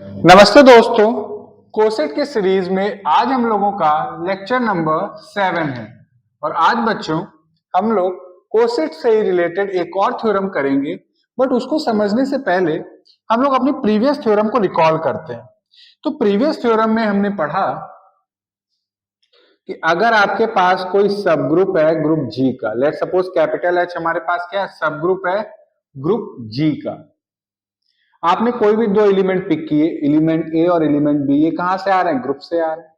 नमस्ते दोस्तों, कोसेट के सीरीज में आज हम लोगों का लेक्चर नंबर 7 है। और आज बच्चों हम लोग कोसेट से ही रिलेटेड एक और थ्योरम करेंगे, बट उसको समझने से पहले हम लोग अपनी प्रीवियस थ्योरम को रिकॉल करते हैं। तो प्रीवियस थ्योरम में हमने पढ़ा कि अगर आपके पास कोई सब ग्रुप है ग्रुप जी का, लेट सपोज कैपिटल एच हमारे पास क्या है, सब ग्रुप है ग्रुप जी का। आपने कोई भी दो एलिमेंट पिक किए, एलिमेंट ए और एलिमेंट बी, ये कहां से आ रहे हैं? ग्रुप से आ रहे हैं।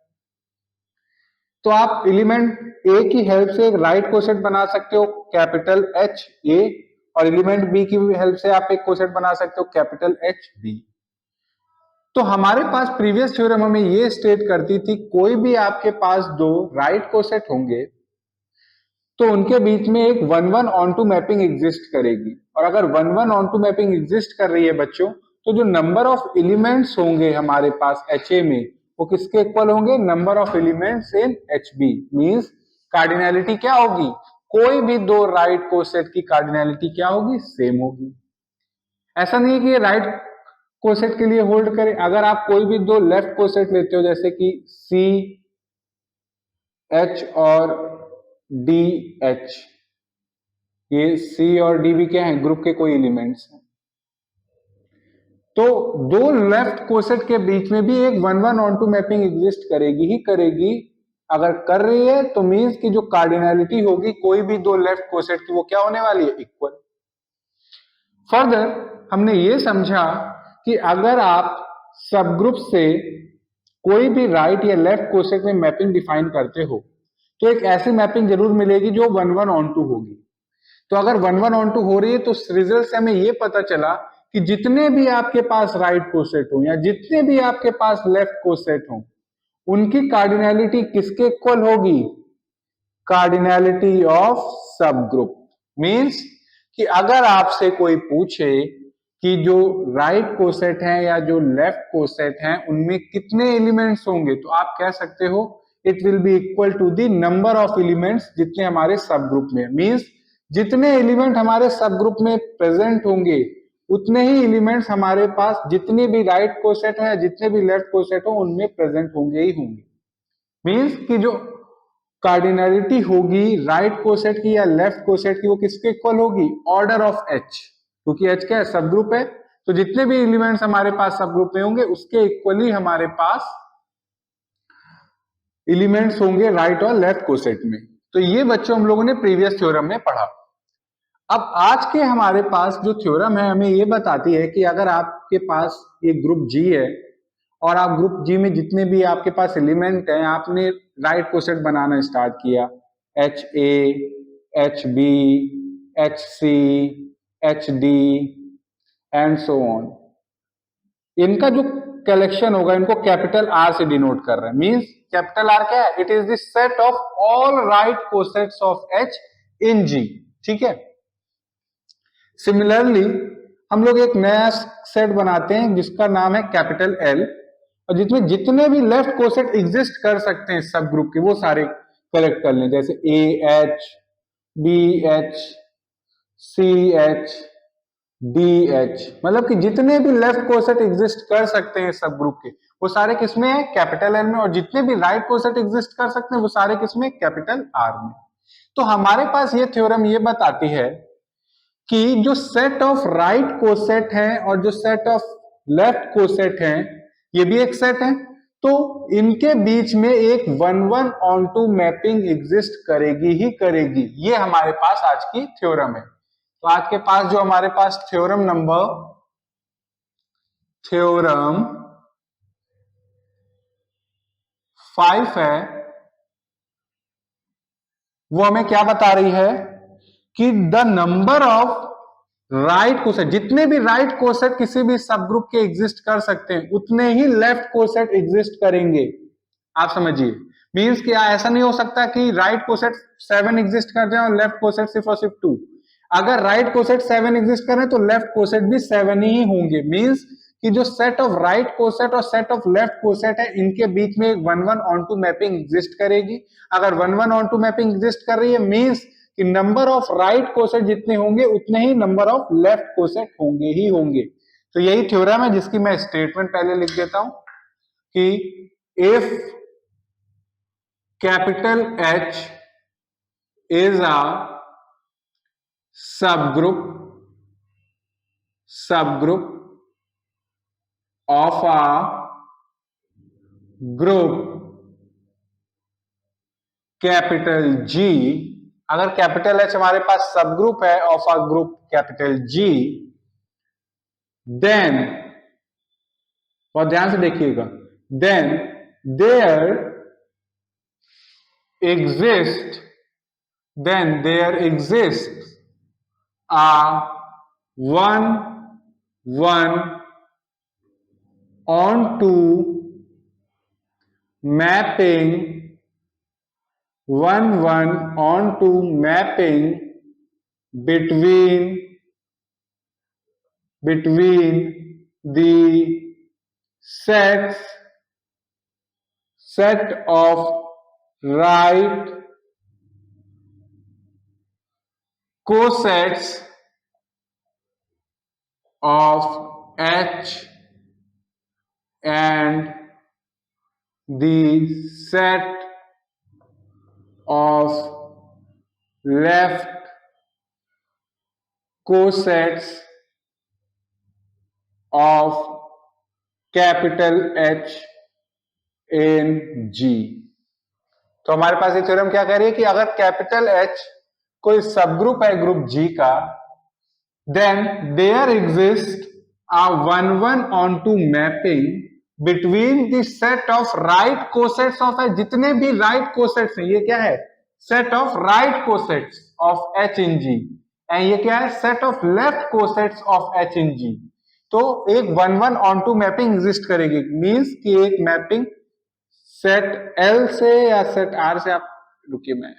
तो आप एलिमेंट ए की हेल्प से एक राइट कोसेट बना सकते हो कैपिटल एच ए, और एलिमेंट बी की हेल्प से आप एक कोसेट बना सकते हो कैपिटल एच बी। तो हमारे पास प्रीवियस थ्योरम हमें ये स्टेट करती थी, कोई भी आपके पास दो राइट कोसेट होंगे तो उनके बीच में एक 1-1 ऑन टू मैपिंग एग्जिस्ट करेगी। और अगर 1-1 ऑन टू मैपिंग एग्जिस्ट कर रही है बच्चों, तो जो नंबर ऑफ एलिमेंट्स होंगे हमारे पास एच ए में, वो किसके इक्वल होंगे? Number of elements in H B. Means cardinality क्या होगी? कोई भी दो राइट कोसेट की कार्डिनैलिटी क्या होगी? सेम होगी। ऐसा नहीं है कि ये राइट कोसेट के लिए होल्ड करे। अगर आप कोई भी दो लेफ्ट कोसेट लेते हो, जैसे कि सी एच और डी एच, ये सी और डी भी क्या है? ग्रुप के कोई एलिमेंट्स हैं। तो दो लेफ्ट कोसेट के बीच में भी एक 1-1 ऑन टू मैपिंग एग्जिस्ट करेगी ही करेगी। अगर कर रही है तो मीन्स की जो कार्डिनैलिटी होगी कोई भी दो लेफ्ट कोसेट की, वो क्या होने वाली है? इक्वल। फर्दर हमने ये समझा कि अगर आप सब ग्रुप से कोई भी राइट या लेफ्ट कोसेट में मैपिंग डिफाइन करते हो, तो एक ऐसी मैपिंग जरूर मिलेगी जो 1-1 ऑन टू होगी। तो अगर 1-1 ऑन टू हो रही है तो रिजल्ट से हमें यह पता चला कि जितने भी आपके पास राइट कोसेट हो या जितने भी आपके पास लेफ्ट कोसेट हो, उनकी कार्डिनैलिटी किसके इक्वल होगी? कार्डिनैलिटी ऑफ सब ग्रुप। मींस कि अगर आपसे कोई पूछे कि जो राइट कोसेट है या जो लेफ्ट कोसेट है उनमें कितने एलिमेंट्स होंगे, तो आप कह सकते हो it will be equal to the number of elements जितने हमारे सब ग्रुप में। मींस जितने एलिमेंट हमारे सब ग्रुप में प्रेजेंट होंगे उतने ही एलिमेंट्स हमारे पास जितने भी राइट कोसेट हो या जितने भी लेफ्ट कोसेट हो उनमें प्रेजेंट होंगे ही होंगे। मींस कि जो कार्डिनैलिटी होगी राइट कोसेट की या लेफ्ट कोसेट की, वो किसके इक्वल होगी? Order of H. क्योंकि एच क्या है? सब ग्रुप है। तो जितने भी एलिमेंट्स हमारे पास सब ग्रुप में होंगे उसके इक्वली हमारे पास एलिमेंट्स होंगे राइट और लेफ्ट कोसेट में। तो ये बच्चों हम लोगों ने प्रीवियस थ्योरम में पढ़ा। अब आज के हमारे पास जो थ्योरम है हमें ये बताती है कि अगर आपके पास ये ग्रुप जी है और आप ग्रुप जी में जितने भी आपके पास एलिमेंट हैं, आपने राइट कोसेट बनाना स्टार्ट किया, H A, H B, H C, H D and so on. इनका जो कलेक्शन होगा इनको कैपिटल आर से डिनोट कर रहे हैं। मींस कैपिटल आर क्या है? It is the set of all right cosets of H in G. ठीक है। सिमिलरली हम लोग एक नया सेट बनाते हैं जिसका नाम है कैपिटल एल, और जिसमें जितने भी लेफ्ट कोसेट एग्जिस्ट कर सकते हैं सब ग्रुप के, वो सारे कलेक्ट कर लें। जैसे A H, B H, C H, D H, मतलब कि जितने भी लेफ्ट कोसेट एग्जिस्ट कर सकते हैं सब ग्रुप के, वो सारे किसमें है? कैपिटल एल में। और जितने भी राइट कोसेट एग्जिस्ट कर सकते हैं वो सारे किसमें? कैपिटल आर में। तो हमारे पास ये थ्योरम ये बताती है कि जो सेट ऑफ राइट कोसेट है और जो सेट ऑफ लेफ्ट कोसेट है, ये भी एक सेट है, तो इनके बीच में एक 1-1 ऑन टू मैपिंग एग्जिस्ट करेगी ही करेगी। ये हमारे पास आज की थ्योरम है। तो आज के पास जो हमारे पास थ्योरम 5 है, वो हमें क्या बता रही है कि the number of right coset, जितने भी राइट कोसेट किसी भी सब ग्रुप के एग्जिस्ट कर सकते हैं उतने ही लेफ्ट कोसेट एग्जिस्ट करेंगे। आप समझिए, मींस कि ऐसा नहीं हो सकता कि राइट कोसेट 7 एग्जिस्ट कर जाए और लेफ्ट कोसेट सिर्फ और सिर्फ 2। अगर राइट कोसेट 7 एग्जिस्ट करें तो लेफ्ट कोसेट भी 7 ही होंगे। मींस कि जो सेट ऑफ राइट कोसेट और सेट ऑफ लेफ्ट कोसेट है इनके बीच में एक 1-1 ऑन टू मैपिंग एग्जिस्ट करेगी। अगर 1-1 ऑन टू मैपिंग एग्जिस्ट कर रही है मींस कि नंबर ऑफ राइट कोसेट जितने होंगे उतने ही नंबर ऑफ लेफ्ट कोसेट होंगे ही होंगे। तो यही थ्योरम है जिसकी मैं स्टेटमेंट पहले लिख देता हूं कि if capital H is a subgroup of a group capital G, अगर कैपिटल H हमारे पास सब ग्रुप है of a group capital G, then, बहुत ध्यान से देखिएगा, then there exist a 1-1 onto mapping 1-1 onto mapping between the set of right cosets of H and the set of left cosets of capital H in G। तो हमारे पास ये theorem क्या कह रही है कि अगर कैपिटल H कोई सब ग्रुप है ग्रुप G का, then there exists a 1-1 onto mapping between the set of right cosets of H, जितने भी right cosets हैं, ये क्या है, set of right cosets of H in G, and ये क्या है, set of left cosets of H in G। तो एक 1-1 onto मैपिंग एग्जिस्ट करेगी, मींस कि एक मैपिंग सेट L से या सेट R से, आप रुकिए, मैं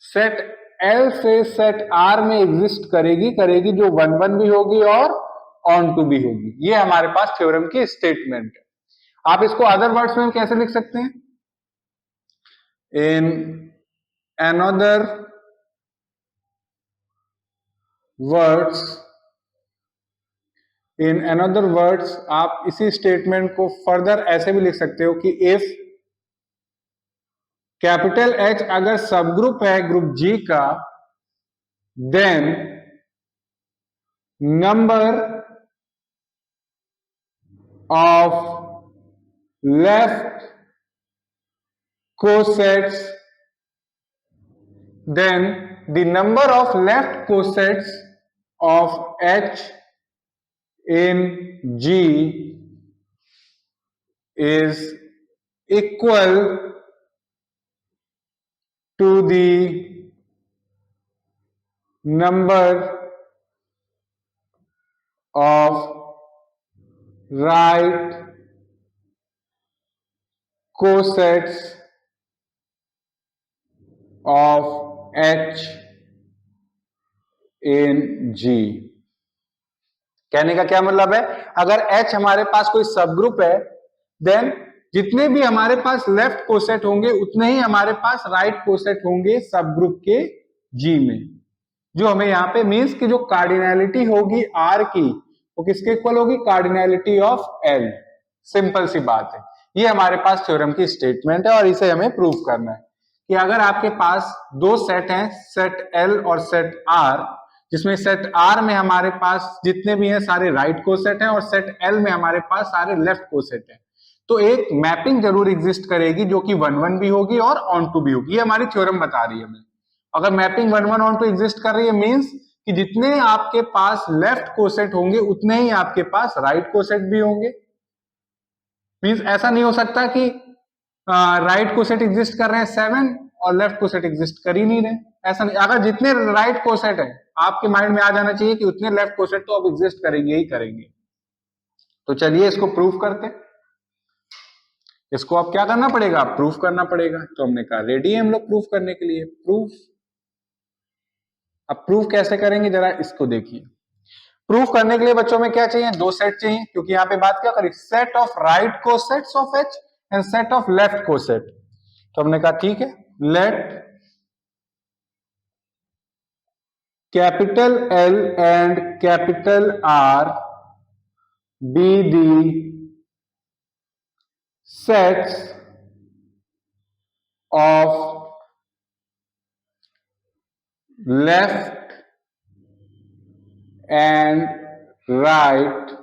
सेट L से सेट R में एग्जिस्ट करेगी जो 1-1 भी होगी और ऑन टू भी होगी। ये हमारे पास थ्योरम की स्टेटमेंट है। आप इसको अदर वर्ड्स में कैसे लिख सकते हैं, इन अनदर वर्ड्स आप इसी स्टेटमेंट को फर्दर ऐसे भी लिख सकते हो कि इफ कैपिटल H अगर सब ग्रुप है ग्रुप G का, then number of left cosets, then the number of left cosets of H in G is equal to the number of right cosets of H in G। कहने का क्या मतलब है, अगर H हमारे पास कोई सब ग्रुप है, देन जितने भी हमारे पास लेफ्ट कोसेट होंगे उतने ही हमारे पास राइट कोसेट होंगे सब ग्रुप के G में, जो हमें यहाँ पे मींस कि जो कार्डिनैलिटी होगी R की वो किसके इक्वल होगी, कार्डिनैलिटी ऑफ L। सिंपल सी बात है, ये हमारे पास थ्योरम की स्टेटमेंट है और इसे हमें प्रूव करना है कि अगर आपके पास दो सेट हैं, सेट L और सेट R, जिसमें सेट R में हमारे पास जितने भी हैं सारे राइट कोसेट हैं और सेट L में हमारे पास सारे लेफ्ट कोसेट हैं, तो एक मैपिंग जरूर एग्जिस्ट करेगी जो कि 1-1 भी होगी और ऑन टू भी होगी। ये हमारी थ्योरम बता रही है हमें। अगर मैपिंग 1-1 ऑन टू एग्जिस्ट कर रही है, मींस कि जितने आपके पास लेफ्ट कोसेट होंगे उतने ही आपके पास राइट कोसेट भी होंगे। मींस ऐसा नहीं हो सकता कि राइट कोसेट एग्जिस्ट कर रहे हैं 7 और लेफ्ट कोसेट एग्जिस्ट कर ही नहीं रहे, ऐसा नहीं। अगर जितने राइट कोसेट है आपके माइंड में आ जाना चाहिए कि उतने लेफ्ट कोसेट तो अब एग्जिस्ट करेंगे ही करेंगे। तो चलिए इसको प्रूफ करते हैं। इसको अब क्या करना पड़ेगा, प्रूफ करना पड़ेगा। तो हमने कहा रेडी है हम लोग प्रूफ करने के लिए। प्रूफ, अब प्रूफ कैसे करेंगे जरा इसको देखिए। प्रूफ करने के लिए बच्चों में क्या चाहिए, दो सेट चाहिए, क्योंकि यहाँ पे बात क्या करी, set of right cosets of H and set of left coset. तो हमने कहा ठीक है, let capital L and capital R be the sets of left and right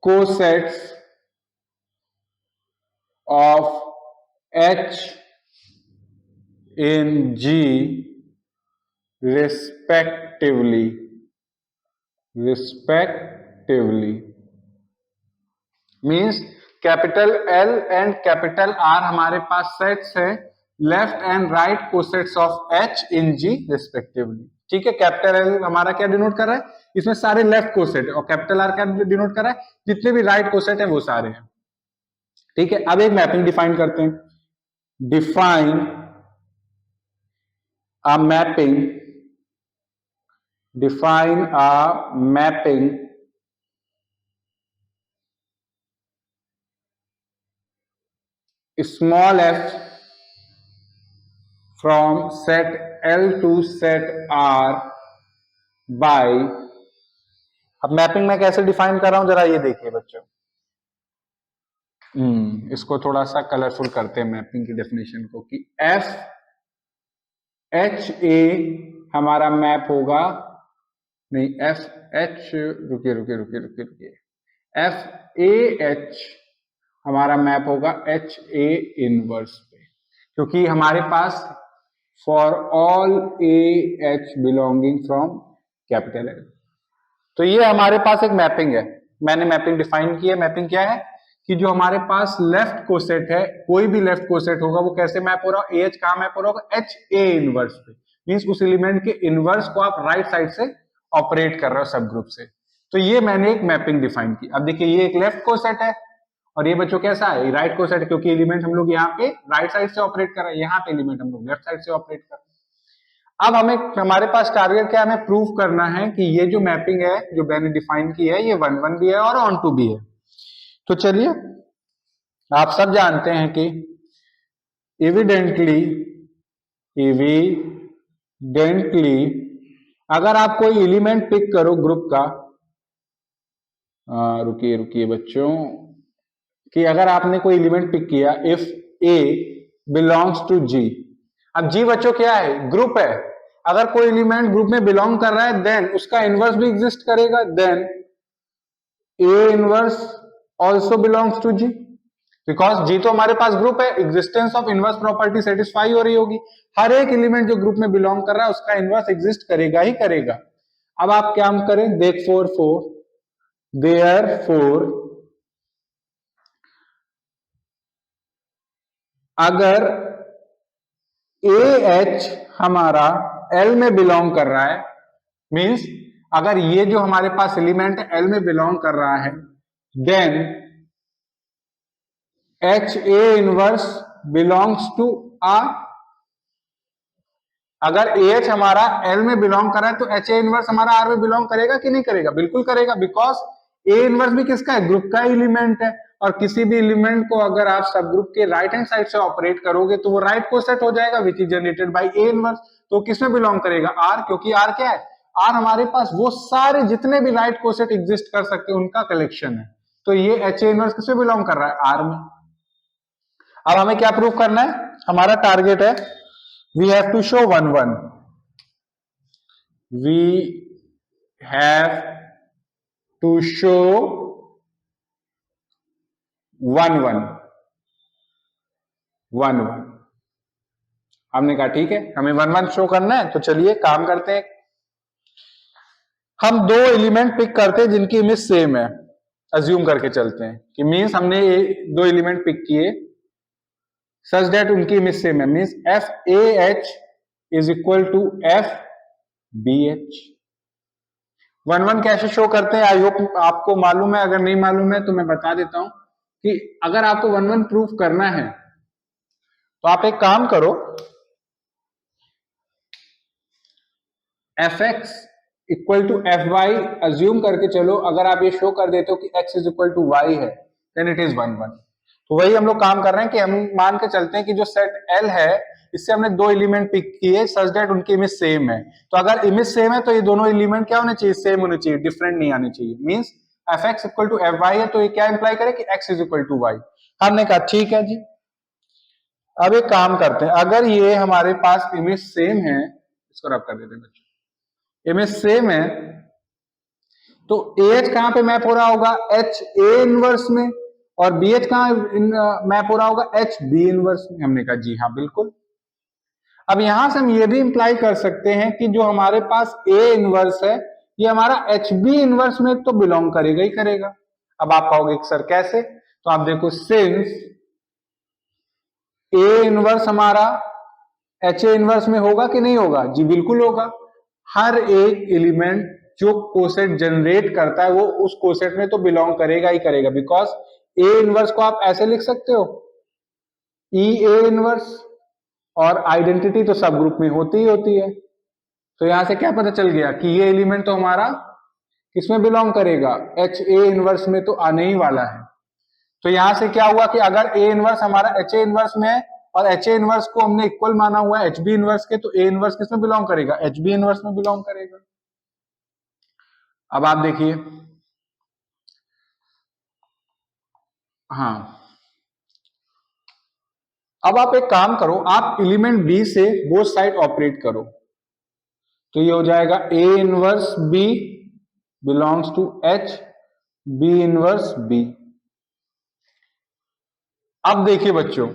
cosets of H in G respectively means capital L and capital R हमारे पास sets है left and right cosets of H in G respectively. ठीक है, capital L हमारा क्या denote कर रहा है, इसमें सारे लेफ्ट कोसेट है, और कैपिटल आर क्या डिनोट कर रहा है, जितने भी राइट कोसेट है वो सारे हैं। ठीक है, अब एक मैपिंग डिफाइन करते हैं। Define a mapping small f from set L to set R by, अब मैपिंग में कैसे डिफाइन कर रहा हूं जरा ये देखिए बच्चों। इसको थोड़ा सा कलरफुल करते हैं मैपिंग की डेफिनेशन को, कि एफ एच ए हमारा मैप होगा, नहीं एफ एच, रुकिए एफ ए एच हमारा मैप होगा एच ए इनवर्स पे, क्योंकि हमारे पास for all A H belonging from capital L. तो ये हमारे पास एक मैपिंग है, मैंने मैपिंग डिफाइन की है। मैपिंग क्या है कि जो हमारे पास लेफ्ट कोसेट है, कोई भी लेफ्ट कोसेट होगा वो कैसे मैप हो रहा है, एच कहां मैप हो रहा होगा, एच ए इनवर्स पे, मींस उस एलिमेंट के इनवर्स को आप राइट साइड से ऑपरेट कर रहे हो सब ग्रुप से। तो ये मैंने एक मैपिंग डिफाइन की। अब देखिए ये एक लेफ्ट कोसेट है और ये बच्चों कैसा है, राइट कोसेट है, क्योंकि एलिमेंट हम लोग यहाँ पे राइट साइड से ऑपरेट कर रहे हैं, यहाँ पे एलिमेंट हम लोग लेफ्ट साइड से ऑपरेट कर रहे हैं। अब हमारे पास टारगेट क्या है, हमें प्रूव करना है कि ये जो मैपिंग है जो मैंने डिफाइन की है ये 1-1 भी है और ऑन टू भी है। तो चलिए, आप सब जानते हैं कि एविडेंटली अगर आप कोई एलिमेंट पिक करो ग्रुप का, रुकिए बच्चों, कि अगर आपने कोई एलिमेंट पिक किया, इफ ए बिलोंग्स टू जी। अब जी बच्चों क्या है, ग्रुप है। अगर कोई एलिमेंट ग्रुप में बिलोंग कर रहा है देन उसका इनवर्स भी एग्जिस्ट करेगा, then A inverse also belongs to G, because G तो हमारे पास ग्रुप है, existence of inverse property satisfy हो रही होगी। हर एक एलिमेंट जो ग्रुप में बिलोंग कर रहा है उसका इनवर्स एग्जिस्ट करेगा ही करेगा। अब आप क्या करें, देयरफॉर अगर ए एच हमारा एल में बिलोंग कर रहा है, मींस अगर ये जो हमारे पास एलिमेंट एल में बिलोंग कर रहा है, then H A inverse belongs to R. अगर ए एच हमारा एल में बिलोंग कर रहा है तो एच ए इनवर्स हमारा आर में बिलोंग करेगा कि नहीं करेगा, बिल्कुल करेगा, बिकॉज ए इनवर्स भी किसका है, ग्रुप का एलिमेंट है। और किसी भी एलिमेंट को अगर आप सब ग्रुप के राइट हैंड साइड से ऑपरेट करोगे तो वो राइट कोसेट हो जाएगा which is generated by A inverse. तो किसमें बिलोंग करेगा, आर, क्योंकि आर क्या है, आर हमारे पास वो सारे जितने भी राइट कोसेट एग्जिस्ट कर सकते हैं उनका कलेक्शन है। तो ये एच ए इनवर्स किसमें बिलोंग कर रहा है, आर में। अब हमें क्या प्रूव करना है, हमारा टारगेट है we have to show 1-1, we have to show 1-1। हमने कहा ठीक है हमें 1-1 शो करना है, तो चलिए काम करते हैं। हम दो एलिमेंट पिक करते हैं जिनकी इमेज सेम है, अज्यूम करके चलते हैं कि मींस हमने दो एलिमेंट पिक किए सच दैट उनकी इमेज सेम है, means f A H is equal to f b H. 1-1 कैसे शो करते हैं, आई होप आपको मालूम है, अगर नहीं मालूम है तो मैं बता देता हूं कि अगर आपको 1-1 प्रूफ करना है तो आप एक काम करो, f x equal to f y assume करके चलो। अगर आप ये शो कर देते हो कि x is equal to y है देन इट इज 1-1। तो वही हम लोग काम कर रहे हैं कि हम मान के चलते हैं कि जो सेट एल है इससे हमने दो एलिमेंट पिक किए सच दैट उनकी इमेज सेम है। तो अगर इमेज सेम है तो ये दोनों एलिमेंट क्या होने चाहिए, सेम होने चाहिए, डिफरेंट नहीं आने चाहिए। Means f x equal to f y है तो ये क्या इंप्लाई करे कि x is equal to y. हमने कहा ठीक है जी। अब एक काम करते हैं, अगर ये हमारे पास इमेज सेम है, इसको रब कर देते हैं बच्चों, इमेज सेम है तो ए एच कहां पे मैप हो रहा होगा, एच ए इनवर्स में, और बी एच कहां मैप हो रहा होगा, एच बी इनवर्स में। हमने कहा जी हाँ बिल्कुल। अब यहां से हम ये भी इंप्लाई कर सकते हैं कि जो हमारे पास ए इनवर्स है ये हमारा एच बी इनवर्स में तो बिलोंग करेगा ही करेगा। अब आप कहोगे सर कैसे, तो आप देखो सिंस ए इनवर्स हमारा एच ए इनवर्स में होगा कि नहीं होगा, जी बिल्कुल होगा। हर एक एलिमेंट जो कोसेट जनरेट करता है वो उस कोसेट में तो बिलोंग करेगा ही करेगा, बिकॉज ए इनवर्स को आप ऐसे लिख सकते हो ई ए इनवर्स, और आइडेंटिटी तो सब ग्रुप में होती ही होती है। तो यहां से क्या पता चल गया कि ये एलिमेंट तो हमारा किसमें बिलोंग करेगा, एच ए इनवर्स में तो आने ही वाला है। तो यहां से क्या हुआ कि अगर ए इनवर्स हमारा एच ए इनवर्स में है और एच ए इनवर्स को हमने इक्वल माना हुआ है एच बी इनवर्स के, तो ए इनवर्स किसमें बिलोंग करेगा, एच बी इनवर्स में बिलोंग करेगा। अब आप देखिए, हाँ अब आप एक काम करो, आप एलिमेंट बी से बोथ साइड ऑपरेट करो, तो ये हो जाएगा a inverse b belongs to H b inverse b. अब देखिए बच्चों,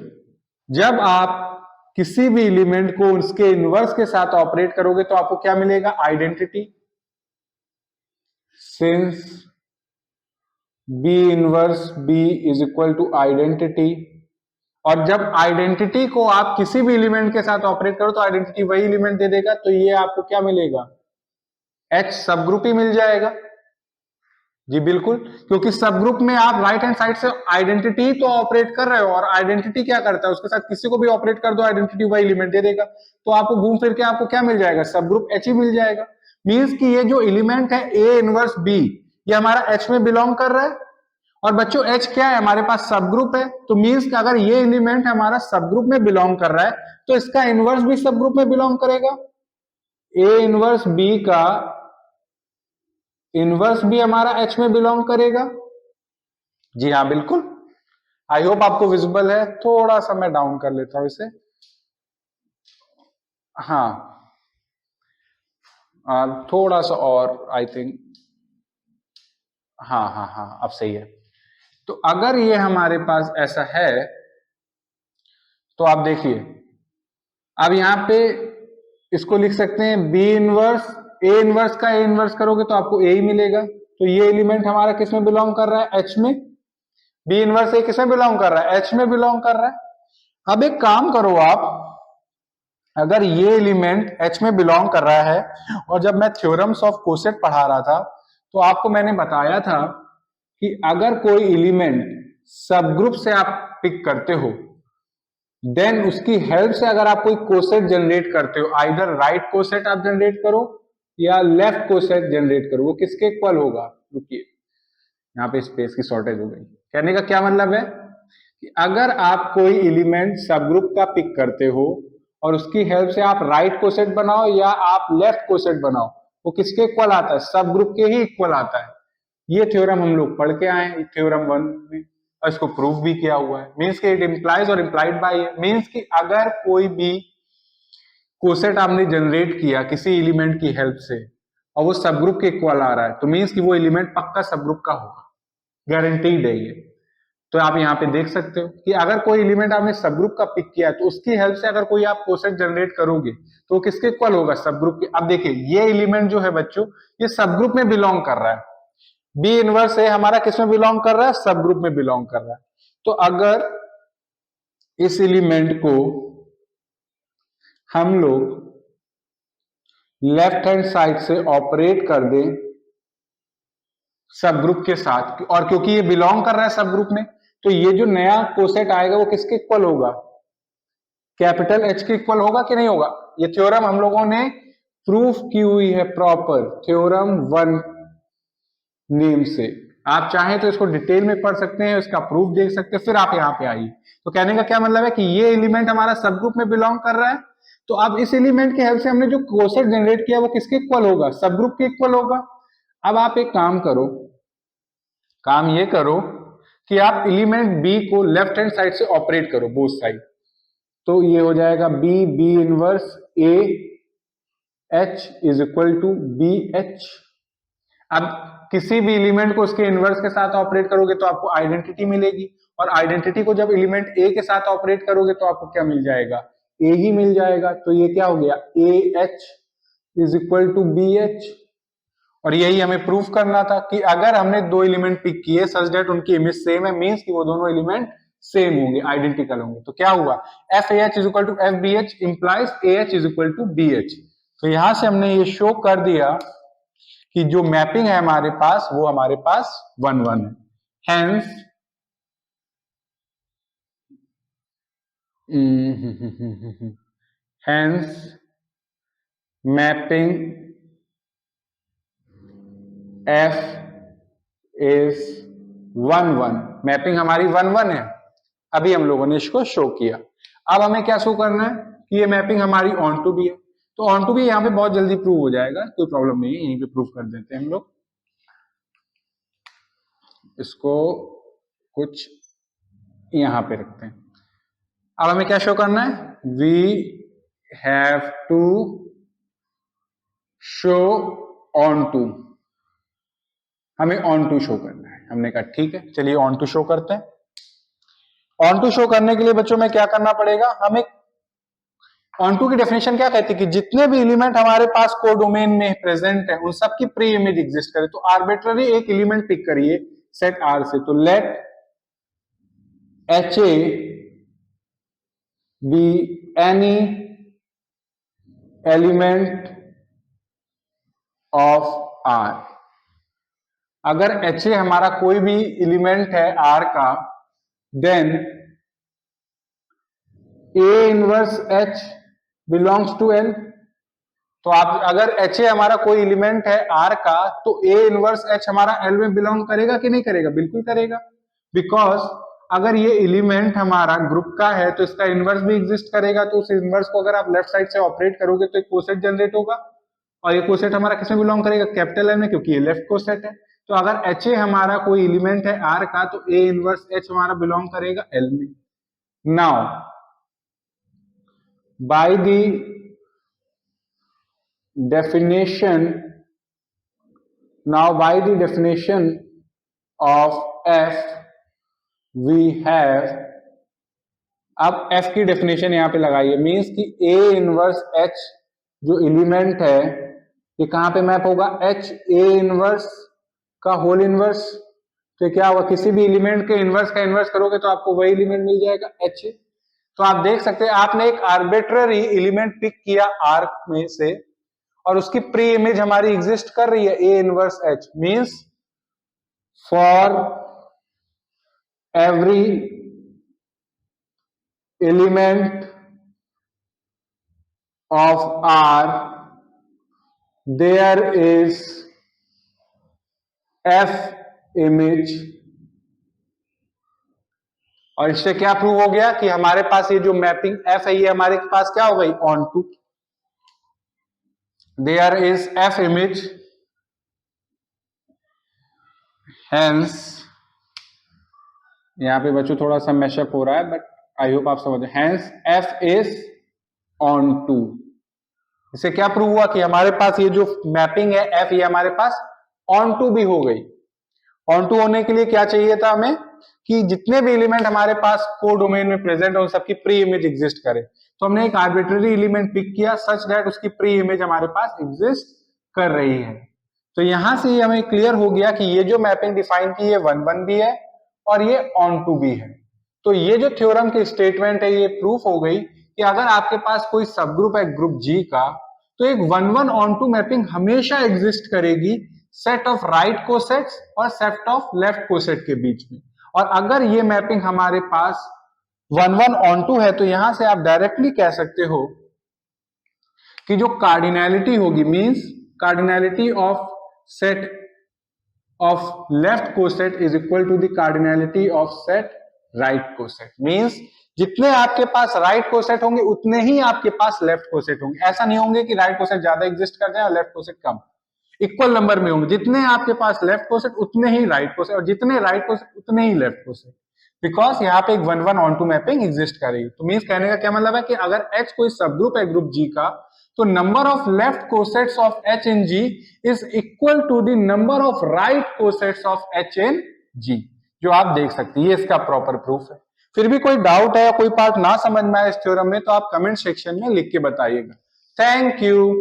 जब आप किसी भी एलिमेंट को उसके इनवर्स के साथ ऑपरेट करोगे तो आपको क्या मिलेगा, identity. Since b inverse b is equal to identity, और जब आइडेंटिटी को आप किसी भी एलिमेंट के साथ ऑपरेट करो तो आइडेंटिटी वही एलिमेंट दे देगा, तो ये आपको क्या मिलेगा, एच सब ग्रुप ही मिल जाएगा। जी बिल्कुल, क्योंकि सब ग्रुप में आप राइट हैंड साइड से आइडेंटिटी तो ऑपरेट कर रहे हो, और आइडेंटिटी क्या करता है, उसके साथ किसी को भी ऑपरेट कर दो आइडेंटिटी वही एलिमेंट दे देगा, तो आपको घूम फिर के आपको क्या मिल जाएगा, सब ग्रुप एच ही मिल जाएगा। मींस कि ये जो एलिमेंट है ए इनवर्स बी ये हमारा एच में बिलोंग कर रहा है, और बच्चों एच क्या है, हमारे पास सब ग्रुप है, तो मींस कि अगर ये एलिमेंट हमारा सब ग्रुप में बिलोंग कर रहा है तो इसका इनवर्स भी सब ग्रुप में बिलोंग करेगा। ए इनवर्स बी का इनवर्स भी हमारा एच में बिलोंग करेगा। जी हाँ बिल्कुल, आई होप आपको विजिबल है। थोड़ा सा मैं डाउन कर लेता हूं इसे, हाँ थोड़ा सा और, आई थिंक हाँ हाँ हाँ अब सही है। तो अगर ये हमारे पास ऐसा है तो आप देखिए, अब यहां पे इसको लिख सकते हैं बी इनवर्स, ए इनवर्स का ए इनवर्स करोगे तो आपको ए ही मिलेगा, तो ये एलिमेंट हमारा किस में बिलोंग कर रहा है, एच में। बी इनवर्स ए किस में बिलोंग कर रहा है, एच में बिलोंग कर रहा है। अब एक काम करो आप, अगर ये एलिमेंट एच में बिलोंग कर रहा है, और जब मैं थ्योरम्स ऑफ कोसेट पढ़ा रहा था तो आपको मैंने बताया था कि अगर कोई एलिमेंट सब ग्रुप से आप पिक करते हो देन उसकी हेल्प से अगर आप कोई कोसेट जनरेट करते हो, आइदर राइट कोसेट आप जनरेट करो या लेफ्ट कोसेट जनरेट करो, वो किसके इक्वल होगा, रुकिए यहाँ पे स्पेस की शॉर्टेज हो गई। कहने का क्या मतलब है कि अगर आप कोई एलिमेंट सब ग्रुप का पिक करते हो और उसकी हेल्प से आप राइट कोसेट बनाओ या आप लेफ्ट कोसेट बनाओ, वो किसके इक्वल आता है, सब ग्रुप के ही इक्वल आता है। ये थ्योरम हम लोग पढ़ के आए थ्योरम 1 में, और इसको प्रूव भी किया हुआ है। मींस के इट इंप्लाइज और इंप्लाइड बाय है, मींस कि अगर कोई भी कोसेट आपने जनरेट किया किसी एलिमेंट की हेल्प से और वो सब ग्रुप के इक्वल आ रहा है तो मींस कि वो एलिमेंट पक्का सब ग्रुप का होगा, गारंटीड है ये। तो आप यहाँ पे देख सकते हो कि अगर कोई एलिमेंट आपने सब ग्रुप का पिक किया तो उसकी हेल्प से अगर कोई आप कोसेट जनरेट करोगे तो किसके इक्वल होगा, सब ग्रुप के। अब देखिए ये एलिमेंट जो है बच्चों ये सब ग्रुप में बिलोंग कर रहा है, बी इनवर्स है हमारा किस में बिलोंग कर रहा है, सब ग्रुप में बिलोंग कर रहा है। तो अगर इस एलिमेंट को हम लोग लेफ्ट हैंड साइड से ऑपरेट कर दें सब ग्रुप के साथ, और क्योंकि ये बिलोंग कर रहा है सब ग्रुप में तो ये जो नया कोसेट आएगा वो किसके इक्वल होगा, कैपिटल एच के इक्वल होगा कि नहीं होगा। ये थ्योरम हम लोगों ने प्रूफ की हुई है प्रॉपर, थ्योरम 1 नेम से। आप चाहें तो इसको डिटेल में पढ़ सकते हैं, इसका प्रूफ देख सकते हैं, फिर आप यहाँ पे आइए। तो कहने का क्या मतलब है कि ये एलिमेंट हमारा सब ग्रुप में बिलोंग कर रहा है, तो अब इस एलिमेंट की हेल्प से हमने जो कोसेट जनरेट किया वो किसके इक्वल होगा, सब ग्रुप के इक्वल होगा। अब आप एक काम करो, काम ये करो कि आप एलिमेंट बी को लेफ्ट हैंड साइड से ऑपरेट करो, बोथ साइड। तो ये हो जाएगा b inverse a H is equal to b H. अब किसी भी एलिमेंट को उसके इनवर्स के साथ ऑपरेट करोगे तो आपको आइडेंटिटी मिलेगी, और आइडेंटिटी को जब एलिमेंट ए के साथ ऑपरेट करोगे तो आपको क्या मिल जाएगा, ए ही मिल जाएगा। तो ये क्या हो गया, a H is equal to b H. और यही हमें प्रूफ करना था कि अगर हमने दो एलिमेंट पिक किए सच दैट उनकी इमेज सेम है, मींस कि वो दोनों एलिमेंट सेम होंगे, आइडेंटिकल होंगे। तो क्या हुआ, f A H is equal to f b H implies a H is equal to b H. तो यहां से हमने ये शो कर दिया कि जो मैपिंग है हमारे पास वो हमारे पास 1 1 है। Hence mapping F is 1 1, mapping हमारी 1 1 है। अभी हम लोगों ने इसको शो किया। अब हमें क्या शो करना है कि ये मैपिंग हमारी ऑन टू भी है। तो ऑन टू भी यहाँ पे बहुत जल्दी प्रूव हो जाएगा, कोई प्रॉब्लम नहीं है, यहीं पे प्रूव कर देते हैं हम लोग। इसको कुछ यहां पे रखते हैं। अब हमें क्या शो करना है, we have to show onto, हमें ऑन टू शो करना है। हमने कहा ठीक है, चलिए ऑन टू शो करते हैं। ऑन टू शो करने के लिए बच्चों में क्या करना पड़ेगा, हमें ऑन टू की डेफिनेशन क्या कहती है कि जितने भी एलिमेंट हमारे पास कोडोमेन में प्रेजेंट है उन सबकी प्री इमेज एग्जिस्ट करे। तो आर्बिट्ररी एक एलिमेंट पिक करिए सेट आर से, तो let H a be any element of R. अगर एच ए हमारा कोई भी एलिमेंट है आर का, then A inverse H belongs to L. तो आप अगर एच ए हमारा कोई एलिमेंट है आर का तो ए इनवर्स एच हमारा एल में बिलोंग करेगा कि नहीं करेगा, बिल्कुल करेगा। बिकॉज अगर ये एलिमेंट हमारा ग्रुप का है तो इसका इनवर्स भी एग्जिस्ट करेगा। तो उस इनवर्स को अगर आप लेफ्ट साइड से ऑपरेट करोगे तो एक कोसेट जनरेट होगा, और ये कोसेट हमारा किसमें बिलोंग करेगा, कैपिटल एल में, क्योंकि ये लेफ्ट कोसेट है। तो अगर एच ए हमारा कोई एलिमेंट है आर का तो ए इनवर्स एच हमारा बिलोंग करेगा एल में। Now by the definition, now by the definition of f we have, अब f की डेफिनेशन यहां पे लगाइए, मींस कि a इनवर्स h जो एलिमेंट है ये कहां पे मैप होगा, h a इनवर्स का होल इनवर्स। तो क्या होगा, किसी भी एलिमेंट के इनवर्स का इनवर्स करोगे तो आपको वही एलिमेंट मिल जाएगा h। तो आप देख सकते हैं आपने एक आर्बिट्ररी एलिमेंट पिक किया R में से और उसकी प्री इमेज हमारी एग्जिस्ट कर रही है a inverse H. Means for every element of R there is f image. और इससे क्या प्रूव हो गया कि हमारे पास ये जो मैपिंग एफ है ये हमारे पास क्या हो गई, onto. There is f image, hence यहां पे बच्चों थोड़ा सा मैशअप हो रहा है बट आई होप आप समझ। hence f is on to। इससे क्या प्रूव हुआ कि हमारे पास ये जो मैपिंग है f ये हमारे पास on to भी हो गई। on to होने के लिए क्या चाहिए था हमें कि जितने भी एलिमेंट हमारे पास कोडोमेन में प्रेजेंट है उन सबकी प्री इमेज एग्जिस्ट करे। तो हमने एक आर्बिट्ररी एलिमेंट पिक किया सच दैट उसकी प्री इमेज हमारे पास एग्जिस्ट कर रही है। तो यहां से हमें क्लियर हो गया कि ये जो मैपिंग डिफाइन की है 1 1 भी है और ये ऑन टू भी है। तो ये जो थ्योरम की स्टेटमेंट है ये प्रूफ हो गई कि अगर आपके पास कोई सब ग्रुप है ग्रुप जी का तो एक 1 1 ऑन टू मैपिंग हमेशा एग्जिस्ट करेगी सेट ऑफ राइट कोसेट्स और सेट ऑफ लेफ्ट कोसेट के बीच में। और अगर ये मैपिंग हमारे पास 1 1 ऑन टू है तो यहां से आप डायरेक्टली कह सकते हो कि जो कार्डिनैलिटी होगी, means cardinality of set of left coset is equal to the cardinality of set right coset. Means जितने आपके पास राइट कोसेट होंगे उतने ही आपके पास लेफ्ट कोसेट होंगे. ऐसा नहीं होंगे कि राइट कोसेट ज्यादा एग्जिस्ट कर जाए और लेफ्ट कोसेट कम. इक्वल नंबर में होंगे. जितने आपके पास लेफ्ट कोसेट उतने ही राइट कोसेट और जितने राइट कोसेट उतने ही लेफ्ट कोसेट. बिकॉज यहाँ पे एक 1-1 ऑन-टू मैपिंग एग्जिस्ट करेगी. तो मीन्स कहने का क्या मतलब है कि अगर H कोई सब ग्रुप है ग्रुप G का, तो number of left cosets of H in G is equal to the number of right cosets of H in G, जो आप देख सकते हैं. ये इसका प्रॉपर प्रूफ है. फिर भी कोई डाउट है या कोई पार्ट ना समझ में आए इस थ्योरम में तो आप कमेंट सेक्शन में लिख के बताइएगा. Thank you.